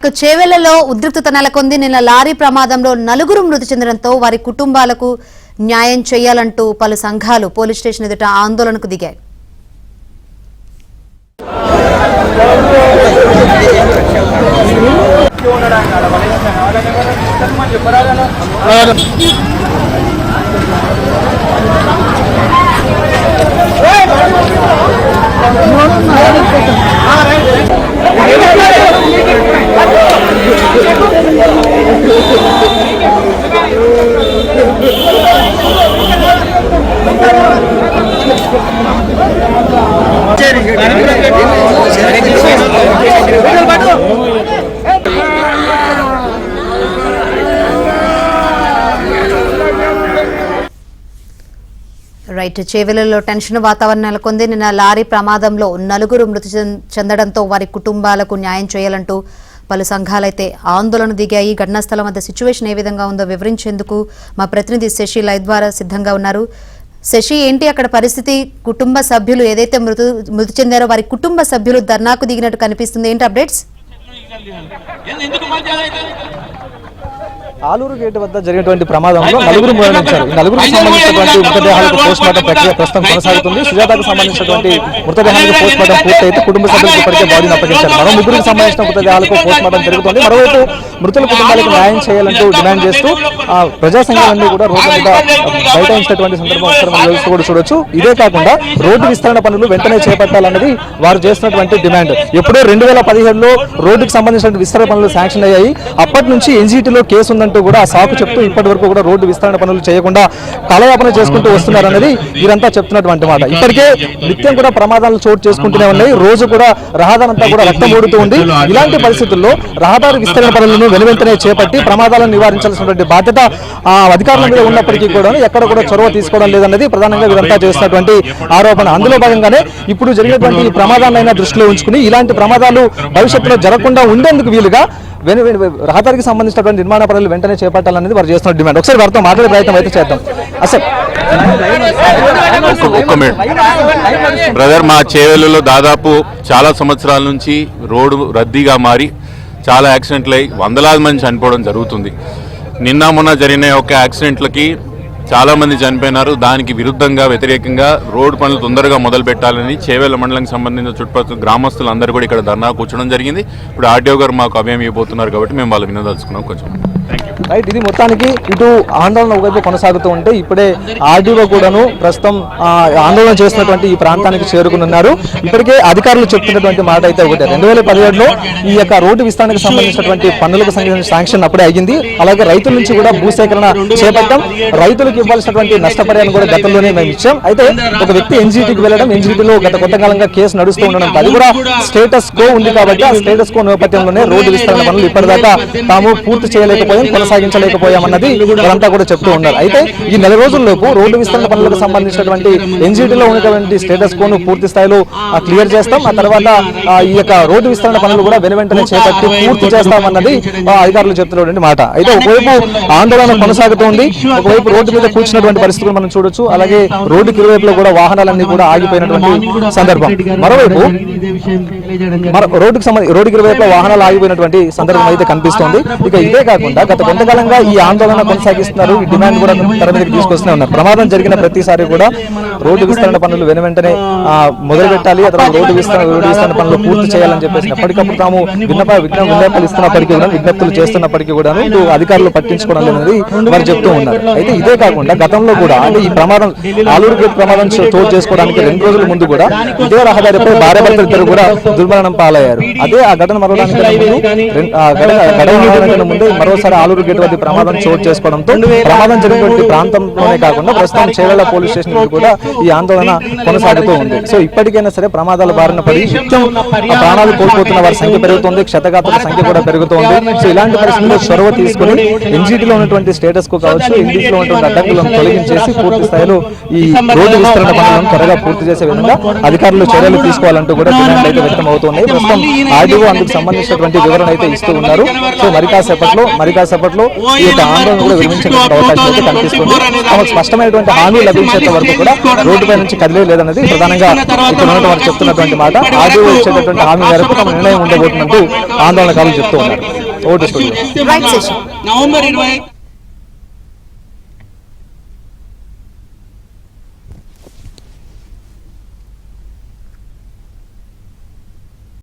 చేవెళ్లలో ఉద్రిక్తత నెలకొంది. నిన్న లారీ ప్రమాదంలో నలుగురు మృతి చెందడంతో వారి కుటుంబాలకు న్యాయం చేయాలంటూ పలు సంఘాలు పోలీస్ స్టేషన్ ఎదుట ఆందోళనకు దిగాయి. రైట్, చేవెళ్లలో టెన్షన్ వాతావరణం నెలకొంది. నిన్న లారీ ప్రమాదంలో నలుగురు మృతి చెందడంతో వారి కుటుంబాలకు న్యాయం చేయాలంటూ పలు సంఘాలైతే ఆందోళన దిగాయి. ఘటనా స్థలం వద్ద సిచ్యువేషన్ ఏ విధంగా ఉందో వివరించేందుకు మా ప్రతినిధి శశి లైవ్ ద్వారా సిద్ధంగా ఉన్నారు. శశి, ఏంటి అక్కడ పరిస్థితి? కుటుంబ సభ్యులు ఏదైతే మృతి చెందారో వారి కుటుంబ సభ్యులు ధర్నాకు దిగినట్టు కనిపిస్తుంది. ఏంటి అప్డేట్స్? ఆలూరు గేట్ వద్ద జరిగినటువంటి ప్రమాదంలో నలుగురు మరణించారు. ఈ నలుగురికి సంబంధించినటువంటి మృతదేహాలకు పోస్ట్ మార్టం ప్రక్రియ ప్రస్తుతం కొనసాగుతుంది. సుజాతకు సంబంధించినటువంటి మృతదేహాలకు పోస్ట్ మార్టం పూర్తయితే కుటుంబ సభ్యులకు ఇప్పటికే బాడీని అప్పగించారు. మరో ముగ్గురికి సంబంధించిన మృతదేహాలకు పోస్ట్ మార్టం జరుగుతుంది. మరోవైపు మృతుల కుటుంబాలకు న్యాయం చేయాలంటూ డిమాండ్ చేస్తూ ప్రజా సంఘాలన్నీ కూడా రోడ్డు మీద బైఠాయించినటువంటి సందర్భం కూడా చూడొచ్చు. ఇదే కాకుండా రోడ్డు విస్తరణ పనులు వెంటనే చేపట్టాలన్నది వారు చేస్తున్నటువంటి డిమాండ్. ఎప్పుడో 2017లో రోడ్డుకు సంబంధించిన విస్తరణ పనులు శాంక్షన్ అయ్యాయి. అప్పటి నుంచి ఎన్జీటీలో కేసు ఉందంటూ కూడా సాకు చెప్తూ ఇప్పటి వరకు కూడా రోడ్డు విస్తరణ పనులు చేయకుండా కాలయాపన చేసుకుంటూ వస్తున్నారన్నది వీరంతా చెప్తున్నటువంటి మాట. ఇప్పటికే నిత్యం కూడా ప్రమాదాలు చోటు చేసుకుంటూనే ఉన్నాయి. రోజు కూడా రహదారి అంతా కూడా రక్తం ఓడుతూ ఉంది. ఇలాంటి పరిస్థితుల్లో రహదారి విస్తరణ పనులను వెనువెంటనే చేపట్టి ప్రమాదాలను నివారించాల్సినటువంటి బాధ్యత అధికారుల మీద ఉన్నప్పటికీ కూడా ఎక్కడ కూడా చొరవ తీసుకోవడం లేదన్నది ప్రధానంగా వీరంతా చేస్తున్నటువంటి ఆరోపణ. అందులో భాగంగానే ఇప్పుడు జరిగినటువంటి ఈ ప్రమాదాలైనా దృష్టిలో ఉంచుకుని ఇలాంటి ప్రమాదాలు భవిష్యత్తులో జరగకుండా ఉండేందుకు వీలుగా రహదారికి సంబంధించినటువంటి నిర్మాణ పనులు వెంటనే చేపట్టాలనేది వారు చేస్తున్న డిమాండ్. ఒకసారి వారితో మాట్లాడే ప్రయత్నం అయితే చేద్దాం. అసలు బ్రదర్, మా చేవెళ్లలో దాదాపు చాలా సంవత్సరాల నుంచి రోడ్డు రద్దీగా మారి చాలా యాక్సిడెంట్లు అయ్యి వందలాది మంది చనిపోవడం జరుగుతుంది. నిన్న మొన్న జరిగిన ఒక యాక్సిడెంట్లకి చాలామంది చనిపోయినారు. దానికి విరుద్ధంగా వ్యతిరేకంగా రోడ్డు పనులు తొందరగా మొదలు పెట్టాలని చేవెళ్ల మండలానికి సంబంధించిన చుట్టుపక్కల గ్రామస్తులు అందరూ కూడా ఇక్కడ ధర్నా కూర్చోవడం జరిగింది. ఇప్పుడు ఆర్టీఓ గారు మాకు అభయం ఇవ్వబోతున్నారు కాబట్టి మేము వాళ్ళు వినదలుచుకున్నాం. కొంచెం రైట్, ఇది మొత్తానికి ఇటు ఆందోళన ఒకవైపు కొనసాగుతూ ఉంటే ఇప్పుడే ఆర్డీఓ కూడాను ప్రస్తుతం ఆందోళన చేస్తున్నటువంటి ఈ ప్రాంతానికి చేరుకున్నారు. ఇప్పటికే అధికారులు చెప్తున్నటువంటి మాట అయితే ఒకటే, 2017లో ఈ యొక్క రోడ్డు విస్తరణకు సంబంధించినటువంటి పన్నులకు సంబంధించిన శాంక్షన్ అప్పుడే అయ్యింది. అలాగే రైతుల నుంచి కూడా భూసేకరణ చేపట్టాం. రైతులకు ఇవ్వాల్సినటువంటి నష్టపరిహారం కూడా గతంలోనే మేము ఇచ్చాం. అయితే ఒక వ్యక్తి ఎన్జీటీకి వెళ్ళడం, ఎన్జీటీలో గత కొంతకాలంగా కేసు నడుస్తూ ఉండడం, అది కూడా స్టేటస్ కో ఉంది కాబట్టి ఆ స్టేటస్ కో నేపథ్యంలోనే రోడ్డు విస్తరణ పనులు ఇప్పటిదాకా తాము పూర్తి చేయలేకపోయాం, కొనసాగించలేకపోయామన్నది వారంతా కూడా చెప్తూ ఉన్నారు. అయితే ఈ నెల రోజుల్లోపు రోడ్డు విస్తరణ పనులకు సంబంధించినటువంటి ఎన్జీటీలో ఉన్నటువంటి స్టేటస్ కోను పూర్తి స్థాయిలో క్లియర్ చేస్తాం. ఆ తర్వాత ఈ యొక్క రోడ్డు విస్తరణ పనులు కూడా వెనువెంటనే చేపట్టి పూర్తి చేస్తామన్నది అధికారులు చెప్తున్నటువంటి మాట. అయితే ఒకవైపు ఆందోళన కొనసాగుతోంది, ఒకవైపు రోడ్డు మీద కూర్చున్నటువంటి పరిస్థితులు మనం చూడొచ్చు. అలాగే రోడ్డుకి ఇరువైపులో కూడా వాహనాలన్నీ కూడా ఆగిపోయినటువంటి సందర్భం. మరోవైపు రోడ్డుకి ఇరువైపులో వాహనాలు ఆగిపోయినటువంటి సందర్భం అయితే కనిపిస్తోంది. ఇక ఇదే కాకుండా గత కొంతకాలంగా ఈ ఆందోళన కొనసాగిస్తున్నారు. ఈ డిమాండ్ కూడా తెర మీదకి తీసుకొస్తూనే ఉన్నారు. ప్రమాదం జరిగిన ప్రతిసారి కూడా రోడ్డు విస్తరణ పనులు వెనువెంటనే మొదలు పెట్టాలి, అతను రోడ్డు విస్తరణ పనులు పూర్తి చేయాలని చెప్పేసి ఎప్పటికప్పుడు తాము విజ్ఞప్తులు ఇస్తున్నప్పటికీ కూడా విజ్ఞప్తులు చేస్తున్నప్పటికీ కూడా ఇటు అధికారులు పట్టించుకోవడం లేదని వారు చెప్తూ ఉన్నారు. అయితే ఇదే కాకుండా గతంలో కూడా అంటే ఈ ప్రమాదం ఆలూరు గేట్ ప్రమాదం చోటు చేసుకోవడానికి 2 రోజుల ముందు కూడా ఇదే రహదారిపై భార్య భర్తలు ఇద్దరు కూడా దుర్మరణం పాలయ్యారు. అదే ఆ ఘటన మరోదానికి ముందు మరోసారి ఆలూరు గేట్ వద్ద ప్రమాదం చోటు చేసుకోవడంతో ప్రమాదం జరిగినటువంటి ప్రాంతంలోనే కాకుండా ప్రస్తుతం చేవెళ్ల పోలీస్ స్టేషన్ కూడా ఈ ఆందోళన కొనసాగుతూ ఉంది. సో ఇప్పటికైనా సరే ప్రమాదాల బారిన పడి నిత్యం ప్రాణాలు కోల్పోతున్న వారి సంఖ్య పెరుగుతుంది, క్షతగాతుల సంఖ్య కూడా పెరుగుతోంది. సో ఇలాంటి పరిస్థితుల్లో చొరవ తీసుకుని ఎన్జీటీలో ఉన్నటువంటి స్టేటస్ కు కావచ్చు, ఎన్జీటీలో ఉన్నటువంటి అడ్డంకులను తొలగించేసి పూర్తి స్థాయిలో ఈ రోడ్డు విస్తరణ పనులను త్వరగా పూర్తి చేసే విధంగా అధికారులు చర్యలు తీసుకోవాలంటూ కూడా డిమాండ్ అయితే వ్యక్తం అవుతున్నాయి. ప్రస్తుతం ఆర్డీఓ అందుకు సంబంధించినటువంటి వివరణ అయితే ఇస్తూ ఉన్నారు. సో మరి కాసేపట్లో కాసేపట్లో ఈ యొక్క ఆందోళన కూడా విరమించేటువంటి అవకాశం అయితే కనిపిస్తుంది. తమకు స్పష్టమైనటువంటి హామీ లభించేంత వరకు కూడా రోడ్డుపై నుంచి కదిలే లేదన్నది ప్రధానంగా ఇక్కడ ఉన్నటువంటి వారు చెప్తున్నటువంటి మాట. ఆర్డీఓ ఇచ్చేటటువంటి హామీ మేరకు తమ నిర్ణయం ఉండబోతుందంటూ ఆందోళనకారులు చెప్తూ ఉన్నారు. Vote studio. Right session. November 20